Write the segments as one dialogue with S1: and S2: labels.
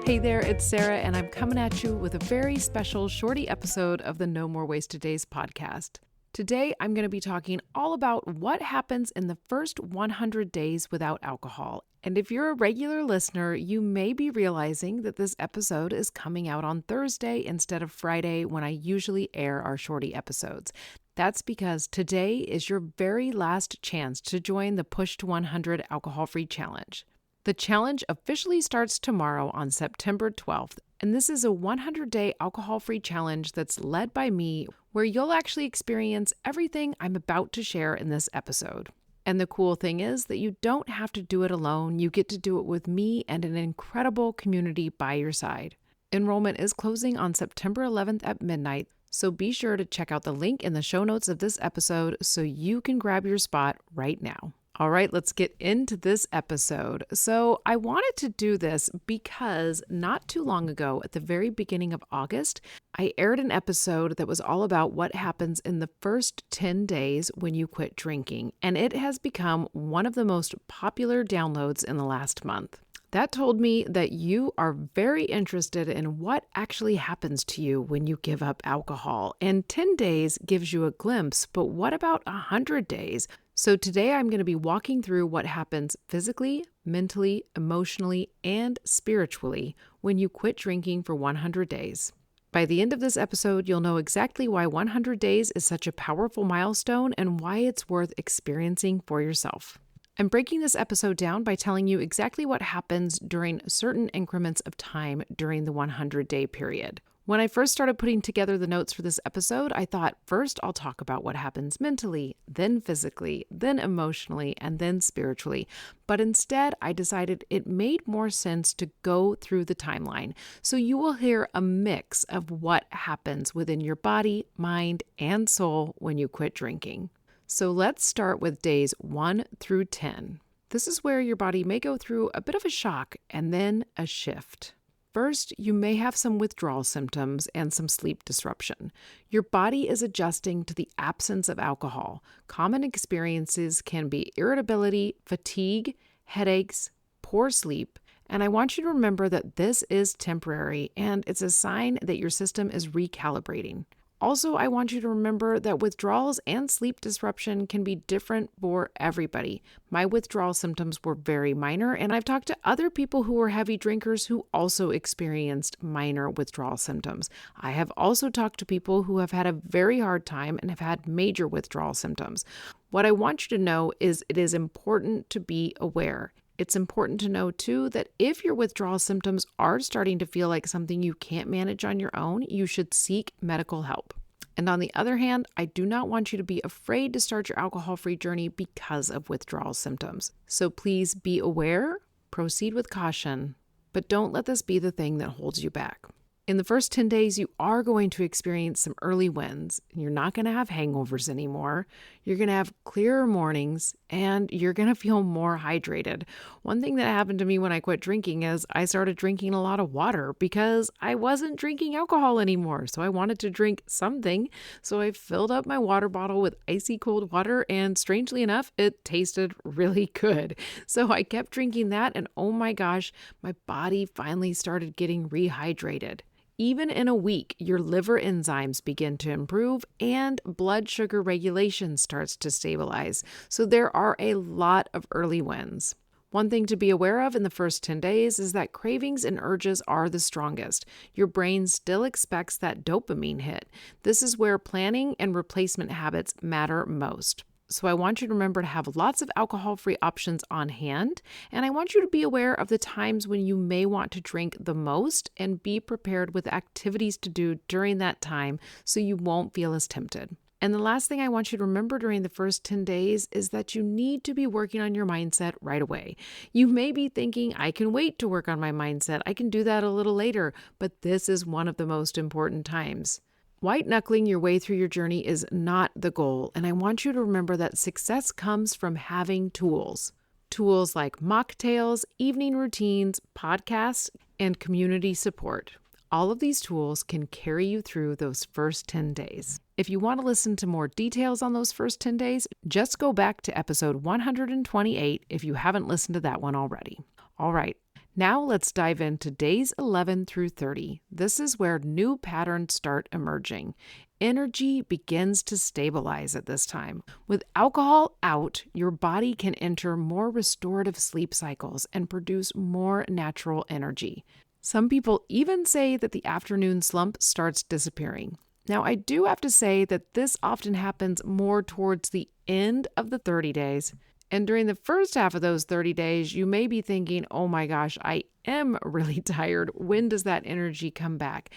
S1: Hey there, it's Sarah, and I'm coming at you with a very special shorty episode of the No More Wasted Days podcast. Today, I'm going to be talking all about what happens in the first 100 days without alcohol. And if you're a regular listener, you may be realizing that this episode is coming out on Thursday instead of Friday when I usually air our shorty episodes. That's because today is your very last chance to join the Push to 100 Alcohol-Free Challenge. The challenge officially starts tomorrow on September 12th, and this is a 100-day alcohol-free challenge that's led by me, where you'll actually experience everything I'm about to share in this episode. And the cool thing is that you don't have to do it alone. You get to do it with me and an incredible community by your side. Enrollment is closing on September 11th at midnight, so be sure to check out the link in the show notes of this episode so you can grab your spot right now. All right, let's get into this episode. So I wanted to do this because not too long ago, at the very beginning of August, I aired an episode that was all about what happens in the first 10 days when you quit drinking, and it has become one of the most popular downloads in the last month. That told me that you are very interested in what actually happens to you when you give up alcohol. And 10 days gives you a glimpse, but what about 100 days? So today I'm going to be walking through what happens physically, mentally, emotionally, and spiritually when you quit drinking for 100 days. By the end of this episode, you'll know exactly why 100 days is such a powerful milestone and why it's worth experiencing for yourself. I'm breaking this episode down by telling you exactly what happens during certain increments of time during the 100-day period. When I first started putting together the notes for this episode, I thought first I'll talk about what happens mentally, then physically, then emotionally, and then spiritually. But instead, I decided it made more sense to go through the timeline. So you will hear a mix of what happens within your body, mind, and soul when you quit drinking. So let's start with days 1 through 10. This is where your body may go through a bit of a shock and then a shift. First, you may have some withdrawal symptoms and some sleep disruption. Your body is adjusting to the absence of alcohol. Common experiences can be irritability, fatigue, headaches, poor sleep, and I want you to remember that this is temporary and it's a sign that your system is recalibrating. Also, I want you to remember that withdrawals and sleep disruption can be different for everybody. My withdrawal symptoms were very minor, and I've talked to other people who were heavy drinkers who also experienced minor withdrawal symptoms. I have also talked to people who have had a very hard time and have had major withdrawal symptoms. What I want you to know is it is important to be aware. It's important to know, too, that if your withdrawal symptoms are starting to feel like something you can't manage on your own, you should seek medical help. And on the other hand, I do not want you to be afraid to start your alcohol-free journey because of withdrawal symptoms. So please be aware, proceed with caution, but don't let this be the thing that holds you back. In the first 10 days, you are going to experience some early wins. You're not going to have hangovers anymore. You're going to have clearer mornings, and you're going to feel more hydrated. One thing that happened to me when I quit drinking is I started drinking a lot of water because I wasn't drinking alcohol anymore. So I wanted to drink something. So I filled up my water bottle with icy cold water, and strangely enough, it tasted really good. So I kept drinking that, and oh my gosh, my body finally started getting rehydrated. Even in a week, your liver enzymes begin to improve and blood sugar regulation starts to stabilize. So there are a lot of early wins. One thing to be aware of in the first 10 days is that cravings and urges are the strongest. Your brain still expects that dopamine hit. This is where planning and replacement habits matter most. So I want you to remember to have lots of alcohol-free options on hand, and I want you to be aware of the times when you may want to drink the most and be prepared with activities to do during that time so you won't feel as tempted. And the last thing I want you to remember during the first 10 days is that you need to be working on your mindset right away. You may be thinking, I can wait to work on my mindset. I can do that a little later, but this is one of the most important times. White-knuckling your way through your journey is not the goal, and I want you to remember that success comes from having tools. Tools like mocktails, evening routines, podcasts, and community support. All of these tools can carry you through those first 10 days. If you want to listen to more details on those first 10 days, just go back to episode 128 if you haven't listened to that one already. All right, Now let's dive into days 11 through 30. This is where new patterns start emerging. Energy begins to stabilize at this time. With alcohol out, your body can enter more restorative sleep cycles and produce more natural energy. Some people even say that the afternoon slump starts disappearing. Now, I do have to say that this often happens more towards the end of the 30 days. And during the first half of those 30 days, you may be thinking, oh my gosh, I am really tired. When does that energy come back?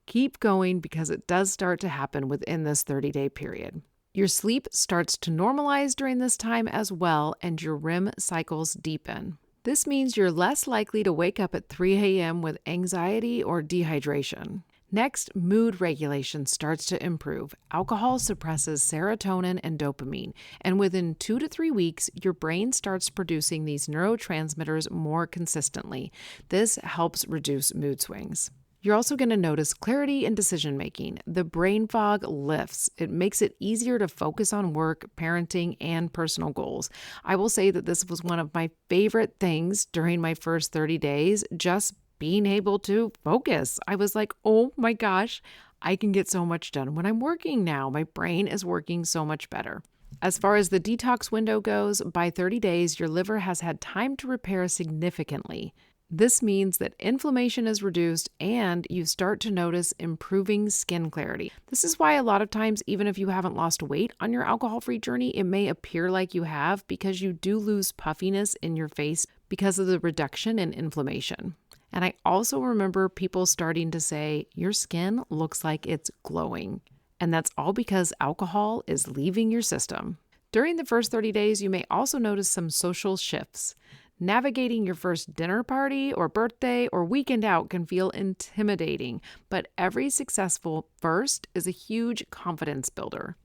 S1: Keep going because it does start to happen within this 30-day period. Your sleep starts to normalize during this time as well, and your REM cycles deepen. This means you're less likely to wake up at 3 a.m. with anxiety or dehydration. Next, mood regulation starts to improve. Alcohol suppresses serotonin and dopamine, and within 2 to 3 weeks, your brain starts producing these neurotransmitters more consistently. This helps reduce mood swings. You're also going to notice clarity in decision making. The brain fog lifts. It makes it easier to focus on work, parenting, and personal goals. I will say that this was one of my favorite things during my first 30 days, just being able to focus. I was like, oh my gosh, I can get so much done when I'm working now. My brain is working so much better. As far as the detox window goes, by 30 days, your liver has had time to repair significantly. This means that inflammation is reduced and you start to notice improving skin clarity. This is why a lot of times, even if you haven't lost weight on your alcohol-free journey, it may appear like you have because you do lose puffiness in your face because of the reduction in inflammation. And I also remember people starting to say, your skin looks like it's glowing. And that's all because alcohol is leaving your system. During the first 30 days, you may also notice some social shifts. Navigating your first dinner party or birthday or weekend out can feel intimidating, but every successful first is a huge confidence builder.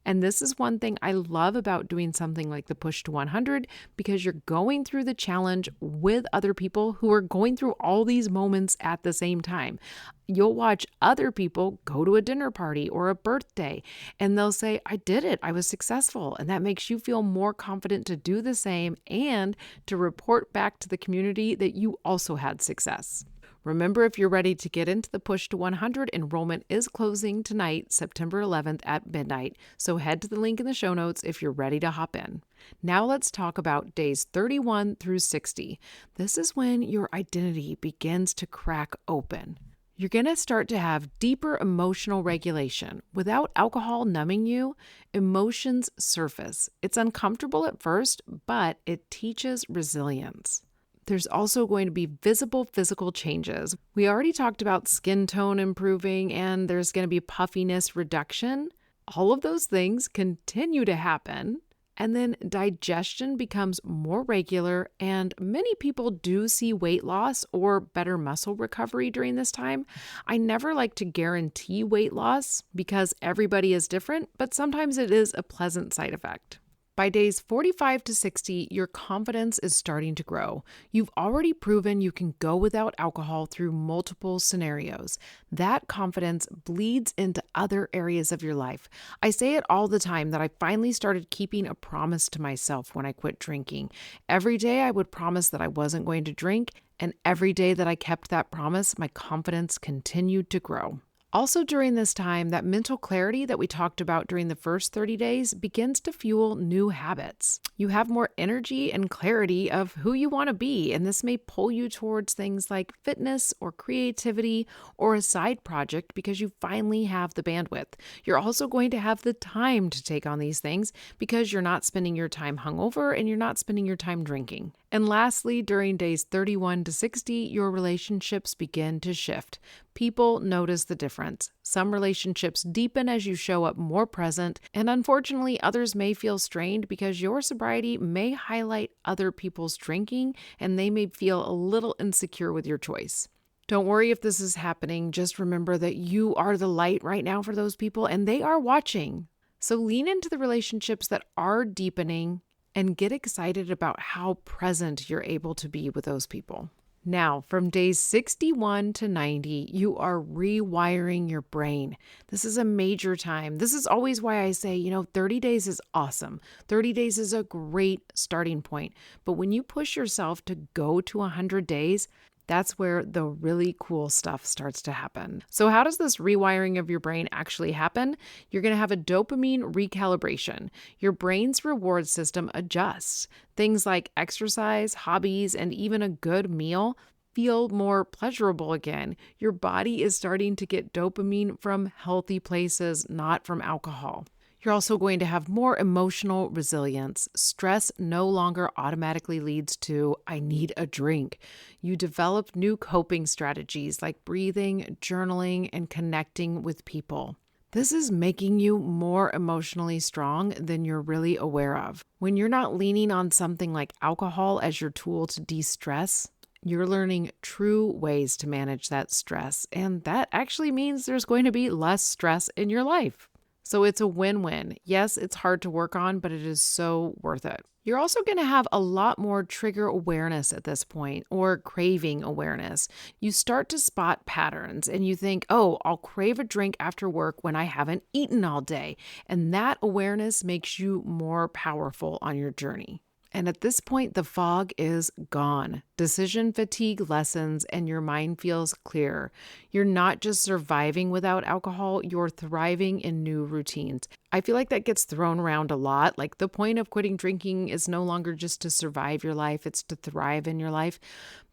S1: And this is one thing I love about doing something like the Push to 100, because you're going through the challenge with other people who are going through all these moments at the same time. You'll watch other people go to a dinner party or a birthday, and they'll say, I did it, I was successful. And that makes you feel more confident to do the same and to report back to the community that you also had success. Remember, if you're ready to get into the Push to 100, enrollment is closing tonight, September 11th at midnight. So head to the link in the show notes if you're ready to hop in. Now let's talk about days 31 through 60. This is when your identity begins to crack open. You're going to start to have deeper emotional regulation. Without alcohol numbing you, emotions surface. It's uncomfortable at first, but it teaches resilience. There's also going to be visible physical changes. We already talked about skin tone improving, and there's going to be puffiness reduction. All of those things continue to happen. And then digestion becomes more regular, and many people do see weight loss or better muscle recovery during this time. I never like to guarantee weight loss because everybody is different, but sometimes it is a pleasant side effect. By days 45 to 60, your confidence is starting to grow. You've already proven you can go without alcohol through multiple scenarios. That confidence bleeds into other areas of your life. I say it all the time that I finally started keeping a promise to myself when I quit drinking. Every day I would promise that I wasn't going to drink, and every day that I kept that promise, my confidence continued to grow. Also during this time, that mental clarity that we talked about during the first 30 days begins to fuel new habits. You have more energy and clarity of who you want to be, and this may pull you towards things like fitness or creativity or a side project because you finally have the bandwidth. You're also going to have the time to take on these things because you're not spending your time hungover and you're not spending your time drinking. And lastly, during days 31 to 60, your relationships begin to shift. People notice the difference. Some relationships deepen as you show up more present, and unfortunately, others may feel strained because your sobriety may highlight other people's drinking, and they may feel a little insecure with your choice. Don't worry if this is happening. Just remember that you are the light right now for those people, and they are watching. So lean into the relationships that are deepening and get excited about how present you're able to be with those people. Now, from days 61 to 90, you are rewiring your brain. This is a major time. This is always why I say, 30 days is awesome. 30 days is a great starting point. But when you push yourself to go to 100 days, that's where the really cool stuff starts to happen. So how does this rewiring of your brain actually happen? You're going to have a dopamine recalibration. Your brain's reward system adjusts. Things like exercise, hobbies, and even a good meal feel more pleasurable again. Your body is starting to get dopamine from healthy places, not from alcohol. You're also going to have more emotional resilience. Stress no longer automatically leads to, I need a drink. You develop new coping strategies like breathing, journaling, and connecting with people. This is making you more emotionally strong than you're really aware of. When you're not leaning on something like alcohol as your tool to de-stress, you're learning true ways to manage that stress, and that actually means there's going to be less stress in your life. So it's a win-win. Yes, it's hard to work on, but it is so worth it. You're also going to have a lot more trigger awareness at this point, or craving awareness. You start to spot patterns and you think, oh, I'll crave a drink after work when I haven't eaten all day. And that awareness makes you more powerful on your journey. And at this point, the fog is gone. Decision fatigue lessens and your mind feels clear. You're not just surviving without alcohol, you're thriving in new routines. I feel like that gets thrown around a lot. Like the point of quitting drinking is no longer just to survive your life, it's to thrive in your life.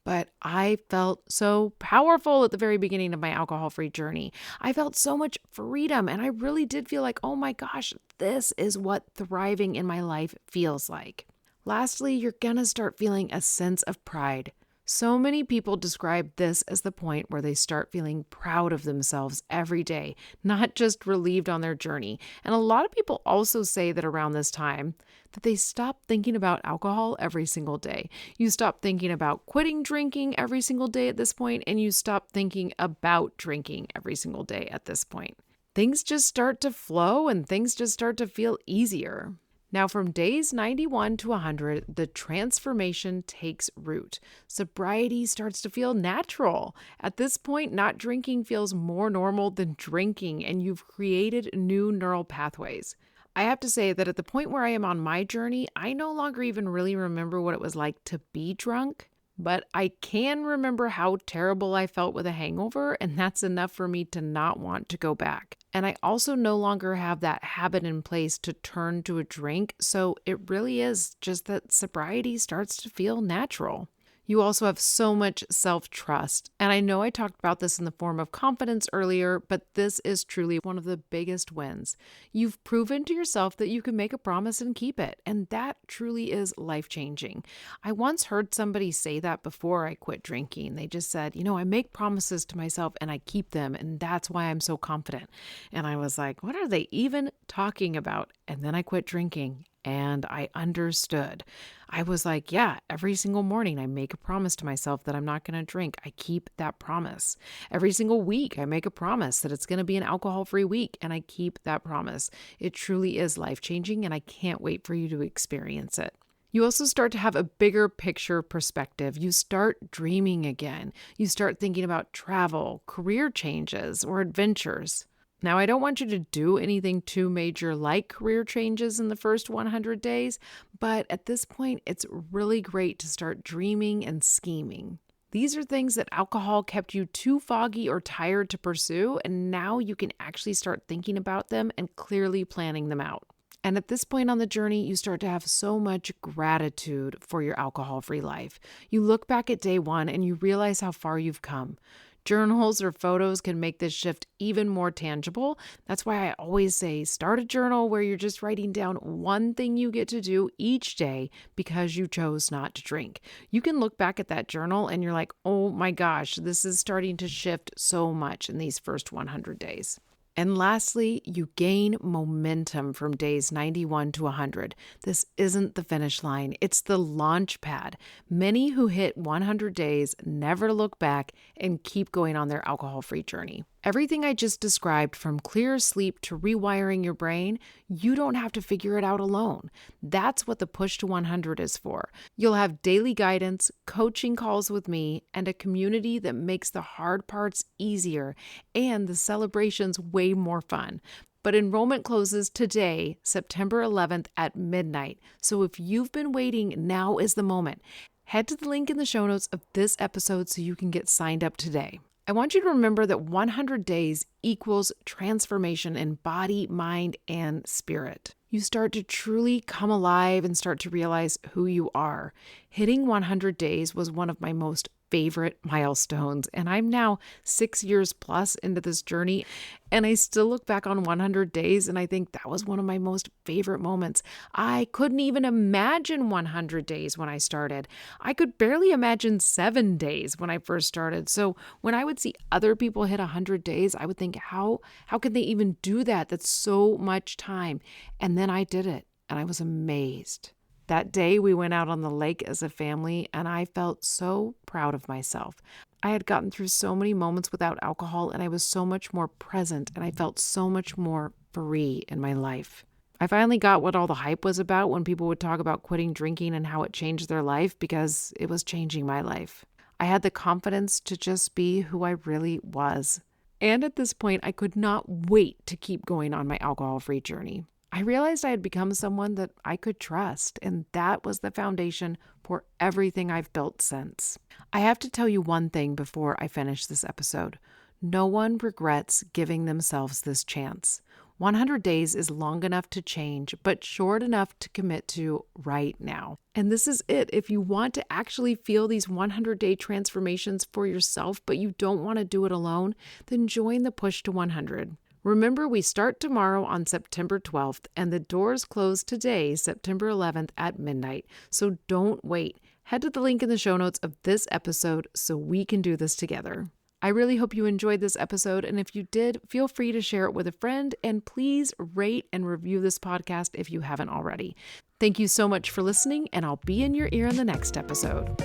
S1: But I felt so powerful at the very beginning of my alcohol-free journey. I felt so much freedom, and I really did feel like, oh my gosh, this is what thriving in my life feels like. Lastly, you're gonna start feeling a sense of pride. So many people describe this as the point where they start feeling proud of themselves every day, not just relieved on their journey. And a lot of people also say that around this time that they stop thinking about alcohol every single day. You stop thinking about quitting drinking every single day at this point, and you stop thinking about drinking every single day at this point. Things just start to flow and things just start to feel easier. Now, from days 91 to 100, the transformation takes root. Sobriety starts to feel natural. At this point, not drinking feels more normal than drinking, and you've created new neural pathways. I have to say that at the point where I am on my journey, I no longer even really remember what it was like to be drunk, but I can remember how terrible I felt with a hangover, and that's enough for me to not want to go back. And I also no longer have that habit in place to turn to a drink, so it really is just that sobriety starts to feel natural. You also have so much self-trust. And I know I talked about this in the form of confidence earlier, but this is truly one of the biggest wins. You've proven to yourself that you can make a promise and keep it, and that truly is life-changing. I once heard somebody say that before I quit drinking. They just said, I make promises to myself and I keep them, and that's why I'm so confident. And I was like, what are they even talking about? And then I quit drinking. And I understood. I was like, yeah, every single morning I make a promise to myself that I'm not going to drink. I keep that promise. Every single week I make a promise that it's going to be an alcohol-free week, and I keep that promise. It truly is life-changing, and I can't wait for you to experience it. You also start to have a bigger picture perspective. You start dreaming again. You start thinking about travel, career changes, or adventures. Now, I don't want you to do anything too major like career changes in the first 100 days, but at this point, it's really great to start dreaming and scheming. These are things that alcohol kept you too foggy or tired to pursue, and now you can actually start thinking about them and clearly planning them out. And at this point on the journey, you start to have so much gratitude for your alcohol-free life. You look back at day one and you realize how far you've come. Journals or photos can make this shift even more tangible. That's why I always say start a journal where you're just writing down one thing you get to do each day because you chose not to drink. You can look back at that journal and you're like, oh my gosh, this is starting to shift so much in these first 100 days. And lastly, you gain momentum from days 91 to 100. This isn't the finish line, it's the launch pad. Many who hit 100 days never look back and keep going on their alcohol-free journey. Everything I just described, from clear sleep to rewiring your brain, you don't have to figure it out alone. That's what the Push to 100 is for. You'll have daily guidance, coaching calls with me, and a community that makes the hard parts easier and the celebrations way more fun. But enrollment closes today, September 11th at midnight. So if you've been waiting, now is the moment. Head to the link in the show notes of this episode so you can get signed up today. I want you to remember that 100 days equals transformation in body, mind, and spirit. You start to truly come alive and start to realize who you are. Hitting 100 days was one of my most favorite milestones, and I'm now 6 years plus into this journey, and I still look back on 100 days and I think that was one of my most favorite moments. I couldn't even imagine 100 days when I started. I could barely imagine 7 days when I first started. So when I would see other people hit 100 days, I would think, how could they even do that? That's so much time. And then I did it, and I was amazed. That day we went out on the lake as a family, and I felt so proud of myself. I had gotten through so many moments without alcohol, and I was so much more present, and I felt so much more free in my life. I finally got what all the hype was about when people would talk about quitting drinking and how it changed their life, because it was changing my life. I had the confidence to just be who I really was. And at this point, I could not wait to keep going on my alcohol-free journey. I realized I had become someone that I could trust, and that was the foundation for everything I've built since. I have to tell you one thing before I finish this episode. No one regrets giving themselves this chance. 100 days is long enough to change, but short enough to commit to right now. And this is it. If you want to actually feel these 100-day transformations for yourself, but you don't want to do it alone, then join the Push to 100. Remember, we start tomorrow on September 12th, and the doors close today, September 11th at midnight. So don't wait. Head to the link in the show notes of this episode so we can do this together. I really hope you enjoyed this episode, and if you did, feel free to share it with a friend, and please rate and review this podcast if you haven't already. Thank you so much for listening, and I'll be in your ear in the next episode.